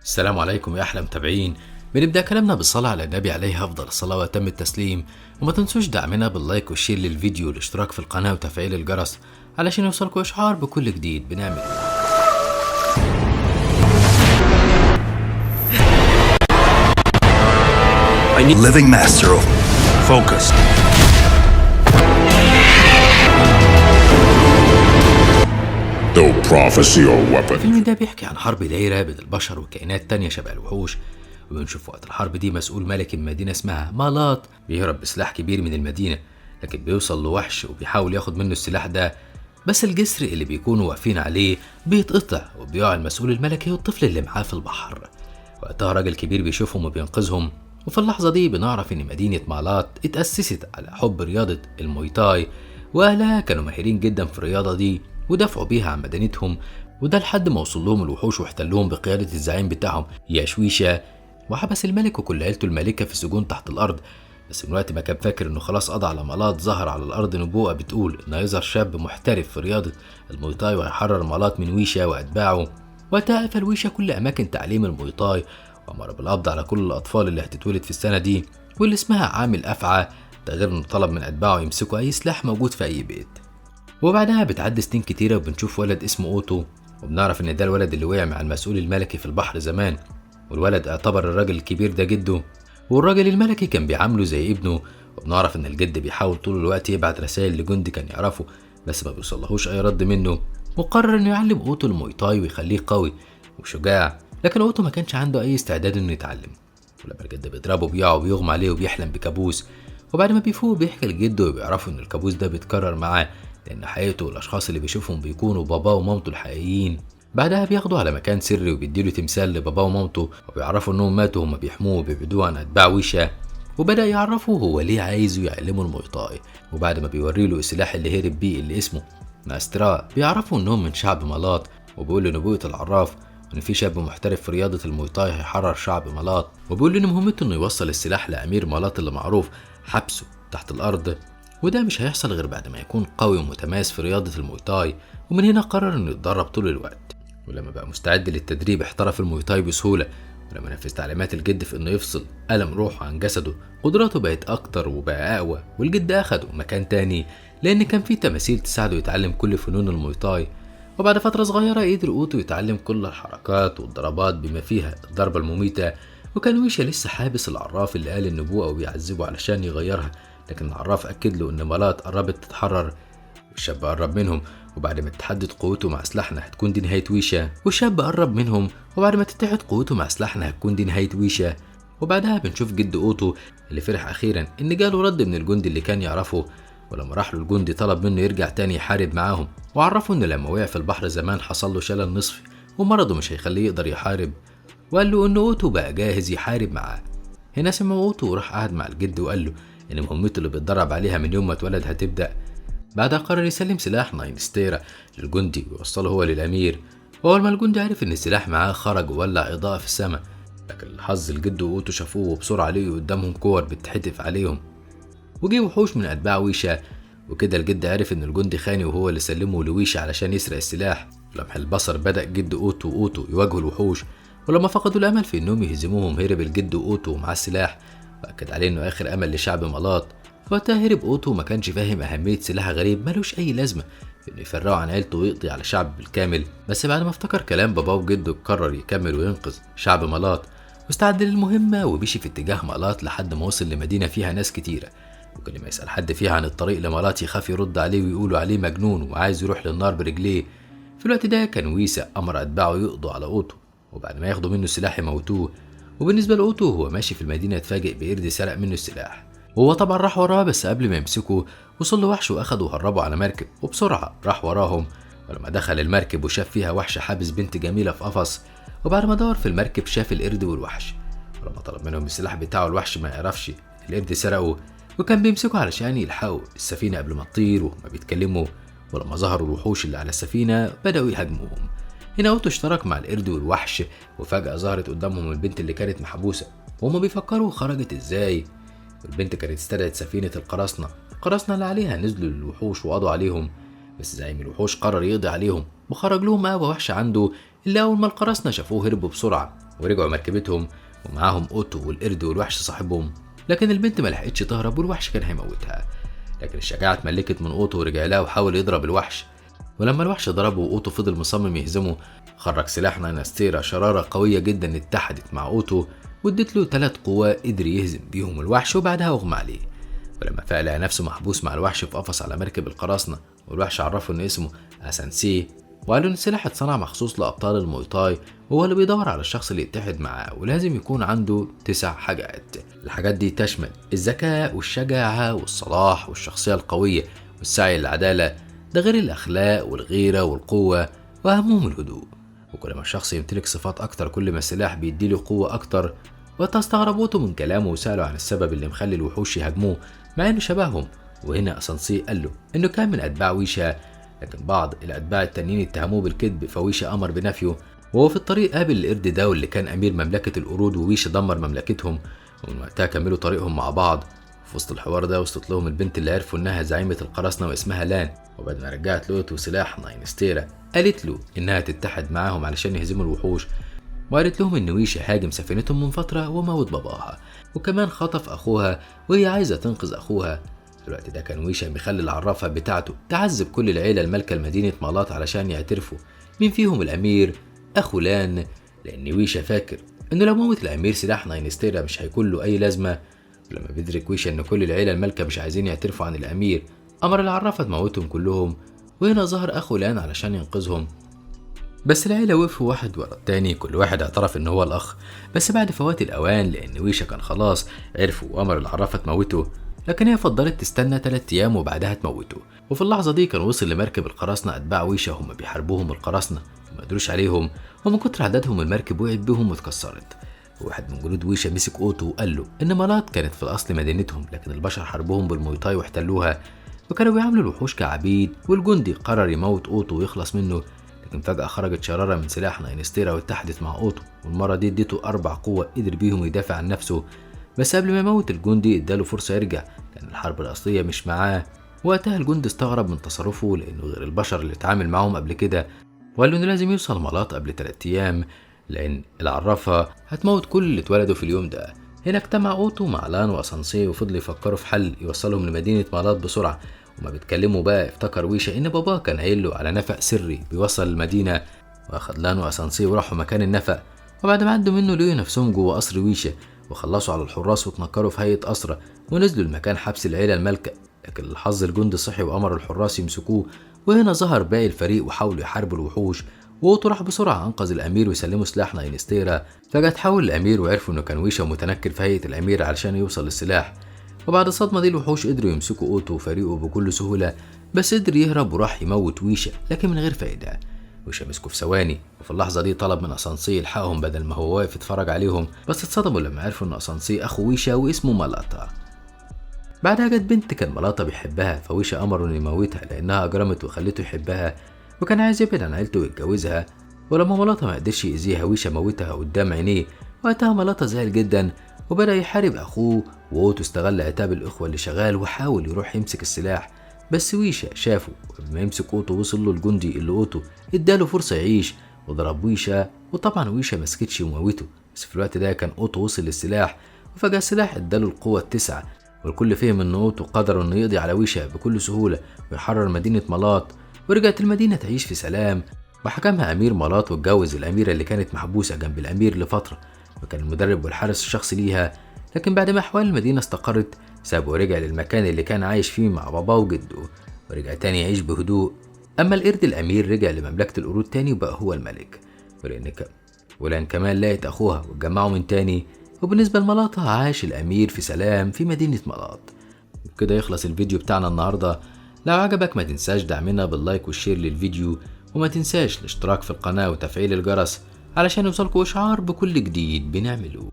السلام عليكم يا أحلى متابعين. بنبدأ كلامنا بالصلاة على النبي عليه أفضل الصلاة وأتم التسليم، وما تنسوش دعمنا باللايك والشير للفيديو والاشتراك في القناة وتفعيل الجرس علشان يوصلكوا إشعار بكل جديد بنعمل. I need living master of focus. No prophecy or weapon. الفيلم ده بيحكي عن حرب دايرة بين البشر وكائنات تانية شبه الوحوش، وبنشوف وقت الحرب دي مسؤول ملكي من مدينة اسمها مالات بيهرب بسلاح كبير من المدينة، لكن بيوصل لوحش وبيحاول ياخد منه السلاح ده، بس الجسر اللي بيكونوا واقفين عليه بيتقطع وبيقع المسؤول الملكي والطفل اللي معاه في البحر. وقتها راجل كبير بيشوفهم وبينقذهم، وفي اللحظة دي بنعرف إن مدينة مالات اتأسست على حب رياضة المويتاي، وأهلها كانوا ماهرين جدا في الرياضة دي ودافعوا بيها عن مدينتهم، وده لحد ما وصل لهم الوحوش واحتلوهم بقيادة الزعيم بتاعهم ياشويشا، وحبس الملك وكل عيلته المالكة في سجون تحت الأرض. بس من وقت ما كان فاكر إنه خلاص قضى على مالات، ظهر على الأرض نبوءة بتقول إنه هيظهر شاب محترف في رياضة المويتاي وهيحرر مالات من ويشا وأتباعه. وقتها قفل ويشا كل أماكن تعليم المويتاي وأمر بالقبض على كل الأطفال اللي هتتولد في السنة دي واللي اسمها عامل أفعى، ده غير إنه طلب من أتباعه يمسكوا أي سلاح موجود في أي بيت. وبعدها بتعدي سنين كتيرة وبنشوف ولد اسمه أوتو، وبنعرف إن ده الولد اللي وقع مع المسؤول الملكي في البحر زمان، والولد اعتبر الراجل الكبير ده جده، والراجل الملكي كان بيعامله زي ابنه. وبنعرف إن الجد بيحاول طول الوقت يبعت رسائل لجندي كان يعرفه بس ما بيوصلهوش أي رد منه، وقرر إنه يعلم أوتو المويتاي ويخليه قوي وشجاع، لكن أوتو ما كانش عنده أي استعداد إنه يتعلم. ولما الجد بيضربه بيقع وبيغمى عليه وبيحلم بكابوس، وبعد ما بيفوق بيحكي لجده وبيعرفوا إن الكابوس ده بيتكرر معاه لأن حقيقته والأشخاص اللي بيشوفهم بيكونوا باباه ومامته الحقيقيين. بعدها بياخدوا على مكان سري وبيديله تمثال لباباه ومامته، وبيعرفوا إنهم ماتوا وهم بيحموه وبيبعدوه عن أتباع ويشا، وبدأ يعرفوا هو ليه عايزه يعلمه المويتاي. وبعد ما بيوريله السلاح اللي هرب بيه اللي اسمه ماسترا، بيعرفوا إنهم من شعب مالات، وبيقول لنبوءة العراف إن في شاب محترف في رياضة المويتاي هيحرر شعب مالات، وبيقول إن مهمته إنه يوصل السلاح لأمير مالات اللي معروف حبسه تحت الأرض، وده مش هيحصل غير بعد ما يكون قوي ومتميز في رياضة المويتاي. ومن هنا قرر إنه يتدرب طول الوقت، ولما بقى مستعد للتدريب احترف المويتاي بسهولة. ولما نفذ تعليمات الجد في إنه يفصل ألم روحه عن جسده، قدراته بقت أكتر وبقى أقوى، والجد أخده مكان تاني لأن كان فيه تماثيل تساعده يتعلم كل فنون المويتاي. وبعد فترة صغيرة قدر أوتو يتعلم كل الحركات والضربات بما فيها الضربة المميتة، وكان ويشا لسه حابس العراف اللي قال النبوءة وبيعذبه علشان يغيرها، لكن العراف أكد له إن مالات قربت تتحرر والشاب قرب منهم. وبعد ما تتحدد قوته مع سلاحنا هتكون دي نهاية ويشا، والشاب قرب منهم، وبعد ما تتحد قوته مع سلاحنا هتكون دي نهاية ويشا. وبعدها بنشوف جد أوتو اللي فرح أخيرا إن جاله رد من الجندي اللي كان يعرفه، ولما راح له الجندي طلب منه يرجع تاني يحارب معاهم، وعرفه إن لما وقع في البحر زمان حصل له شلل نصفي ومرضه مش هيخليه يقدر يحارب، وقال له إن أوتو بقى جاهز يحارب معاه. هنا سمع أوتو وراح قعد مع الجد وقال له إن مهمته اللي بيتدرب عليها من يوم ما اتولد هتبدأ. بعدها قرر يسلم سلاح ناينستيرا للجندي ويوصله هو للأمير، وأول ما الجندي عرف إن السلاح معاه خرج وولع إضاءة في السماء، لكن الحظ الجد وأوتو شافوه وبسرعة لقوا قدامهم كور بتحدف عليهم، وجي وحوش من أتباع ويشا، وكده الجد عرف إن الجندي خاني وهو اللي سلمه لويشا علشان يسرق السلاح. لمح البصر بدأ جد أوتو وأوتو يواجهوا الوحوش، ولما فقدوا الأمل في إنهم يهزموهم هرب الجد أوتو مع السلاح، وأكد عليه إنه آخر أمل لشعب مالات. وقتها هرب أوتو ما كانش فاهم أهمية سلاح غريب ملوش أي لازمة إنه يفرقه عن عيلته ويقضي على شعب بالكامل، بس بعد ما افتكر كلام باباه وجده قرر يكمل وينقذ شعب مالات، واستعد للمهمة ومشي في اتجاه مالات لحد ما وصل لمدينة فيها ناس كتيرة، وكل ما يسأل حد فيها عن الطريق لمالات يخاف يرد عليه ويقولوا عليه مجنون وعايز يروح للنار برجليه. في الوقت ده كان ويسا أمر أتباعه يقضوا على أوتو، وبعد ما ياخدوا منه السلاح يموتوه. وبالنسبة لأوتو هو ماشي في المدينة اتفاجئ بقرد سرق منه السلاح، وهو طبعا راح وراه، بس قبل ما يمسكه وصل له وحش واخده وهربه على مركب، وبسرعة راح وراهم. ولما دخل المركب وشاف فيها وحش حابس بنت جميلة في قفص، وبعد ما دور في المركب شاف القرد والوحش، ولما طلب منهم السلاح بتاعه الوحش ما يعرفش القرد سرقه، وكان بيمسكوا علشان يلحقوا السفينة قبل ما تطير وما بيتكلموا. ولما ظهروا الوحوش اللي على السفينة بدأوا يهاجموهم. هنا أوتو اشترك مع القرد والوحش، وفجأة ظهرت قدامهم البنت اللي كانت محبوسة، وهما بيفكروا خرجت ازاي. البنت كانت استدعت سفينة القراصنة اللي عليها نزلوا للوحوش وقضوا عليهم، بس زعيم الوحوش قرر يقضي عليهم وخرج لهم أقوى وحش عنده، اللي أول ما القراصنة شافوه هربوا بسرعة. ورجعوا مركبتهم ومعاهم اوتو والقرد والوحش صاحبهم. لكن البنت ما لحقتش تهرب والوحش كان هيموتها، لكن الشجاعة اتملكت من اوتو ورجع لها وحاول يضرب الوحش. ولما الوحش ضربه واوتو فضل مصمم يهزمه، خرج سلاح ناينستيرا شرارة قوية جدا اتحدت مع اوتو وادت له 3 قوى قدر يهزم بيهم الوحش وبعدها اغمى عليه. ولما فاق لقى نفسه محبوس مع الوحش في قفص على مركب القراصنة، والوحش عرفه ان اسمه اسانسي وقال له ان السلاح اتصنع مخصوص لابطال المويتاي وهو اللي بيدور على الشخص اللي يتحد معاه، ولازم يكون عنده 9 حاجات. الحاجات دي تشمل الذكاء والشجاعة والصلاح والشخصية القوية والسعي للعدالة، ده غير الأخلاق والغيرة والقوة وأهمهم الهدوء. وكل ما الشخص يمتلك صفات أكتر كل ما السلاح بيديله قوة أكتر. وتستغربوته من كلامه وسألوا عن السبب اللي مخلي الوحوش يهاجموه مع إنه شبههم. وهنا أسانسي قال له إنه كان من أتباع ويشا، لكن بعض الأتباع التانيين اتهموه بالكذب فويشا أمر بنفيه. وهو في الطريق قابل القرد ده واللي كان أمير مملكة القرود، وويشا دمر مملكتهم، ومن وقتها كملوا طريقهم مع بعض. في وسط الحوار ده وصلت لهم البنت اللي عرفوا إنها زعيمة القراصنة واسمها لان، وبعد ما رجعت لوتو سلاح ناينستيرا قالت له إنها تتحد معاهم علشان يهزموا الوحوش، وقالت لهم إن ويشا هاجم سفينتهم من فترة وموت باباها وكمان خطف أخوها وهي عايزة تنقذ أخوها. في الوقت ده كان ويشا مخلي العرافة بتاعته تعذب كل العيلة المالكة لمدينة مالات علشان يعترفوا مين فيهم الأمير أخو لان، لأن ويشا فاكر إنه لو موت الأمير سلاح ناينستيرا مش هيكون له أي لازمة. ولما بيدرك ويشا إن كل العيلة المالكة مش عايزين يعترفوا عن الأمير، أمر العرافة تموتهم كلهم. وهنا ظهر أخو لان علشان ينقذهم، بس العيلة وقفوا واحد ورا التاني، كل واحد اعترف إن هو الأخ. بس بعد فوات الأوان لأن ويشا كان خلاص عرفوا وأمر العرافة تموته، لكن هي فضلت تستنى 3 أيام وبعدها تموته. وفي اللحظة دي كان وصل لمركب القراصنة أتباع ويشا هم بيحاربوهم القراصنة وما قدروش عليهم، ومن كتر عددهم المركب وقعت بهم واتكسرت. وواحد من جنود ويشا مسك اوتو وقال له ان مالات كانت في الاصل مدينتهم، لكن البشر حاربوهم بالمويتاي واحتلوها وكانوا بيعاملوا الوحوش كعبيد. والجندي قرر يموت اوتو ويخلص منه، لكن فجأة خرجت شرارة من سلاح ناينستيرا واتحدت مع اوتو، والمرة دي اديته 4 قوة قدر بيهم يدافع عن نفسه. بس قبل ما يموت الجندي اداله فرصة يرجع، لأن الحرب الأصلية مش معاه. وقتها الجندي استغرب من تصرفه لأنه غير البشر اللي اتعامل معهم قبل كده، وقال له إنه لازم يوصل مالات قبل 3 أيام لأن العرافة هتموت كل اللي اتولدوا في اليوم ده. هنا اجتمع اوتو مع لان واسانسي وفضلوا يفكروا في حل يوصلهم لمدينة مالات بسرعة. وما بيتكلموا بقى افتكر ويشا ان باباه كان قايل له على نفق سري بيوصل المدينة، واخد لان واسانسي وراحوا مكان النفق. وبعد ما عدوا منه لقوا نفسهم جوه قصر ويشا، وخلصوا على الحراس واتنكروا في هيئة أسرة ونزلوا لمكان حبس العيلة المالكة. لكن الحظ الجندي صحي وأمر الحراس يمسكوه. وهنا ظهر باقي الفريق وحاولوا يحاربوا الوحوش، واوتو راح بسرعة أنقذ الأمير ويسلموا سلاح ناينستيرا. فجأة تحول الأمير وعرفوا إنه كان ويشا متنكر في هيئة الأمير علشان يوصل للسلاح. وبعد الصدمة دي الوحوش قدروا يمسكوا اوتو وفريقه بكل سهولة، بس قدر يهرب وراح يموت ويشا لكن من غير فايدة. ويشا مسكه في ثواني، وفي اللحظة دي طلب من اسانسي يلحقهم بدل ما هو واقف يتفرج عليهم، بس اتصدموا لما عرفوا ان اسانسي اخو ويشا واسمه مالاتا. بعدها جت بنت كان مالاتا بيحبها، فويشا امره انه يموتها لانها اجرمت وخلته يحبها، وكان عايز يبعد عن عيلته ويتجوزها. ولما مالاتا ما قدرش يأذيها ويشا موتها قدام عينيه. وقتها مالاتا زعل جدا وبدأ يحارب اخوه، واوتو استغل عتاب الاخوة اللي شغال وحاول يروح يمسك السلاح، بس ويشا شافه. وقبل ما يمسك اوتو وصل له الجندي اللي اوتو اداله فرصة يعيش وضرب ويشا، وطبعا ويشا مسكتش وموته. بس في الوقت ده كان اوتو وصل للسلاح، وفجأة السلاح اداله القوة 9، والكل فهم ان اوتو قدر انه يقضي على ويشا بكل سهولة ويحرر مدينة مالات. ورجعت المدينة تعيش في سلام، وحكمها امير مالات واتجوز الاميرة اللي كانت محبوسة جنب الامير لفترة، وكان المدرب والحارس الشخصي ليها. لكن بعد ما احوال المدينة استقرت سابه ورجع للمكان اللي كان عايش فيه مع باباه وجده، ورجع تاني يعيش بهدوء. اما القرد الامير رجع لمملكة القرود تاني وبقى هو الملك، ولان كمان لقت اخوها واتجمعوا من تاني. وبالنسبة لمالاتا عاش الامير في سلام في مدينة مالات. وبكده يخلص الفيديو بتاعنا النهاردة. لو عجبك ما تنساش دعمنا باللايك والشير للفيديو، وما تنساش الاشتراك في القناة وتفعيل الجرس علشان يوصلكوا اشعار بكل جديد بنعمله.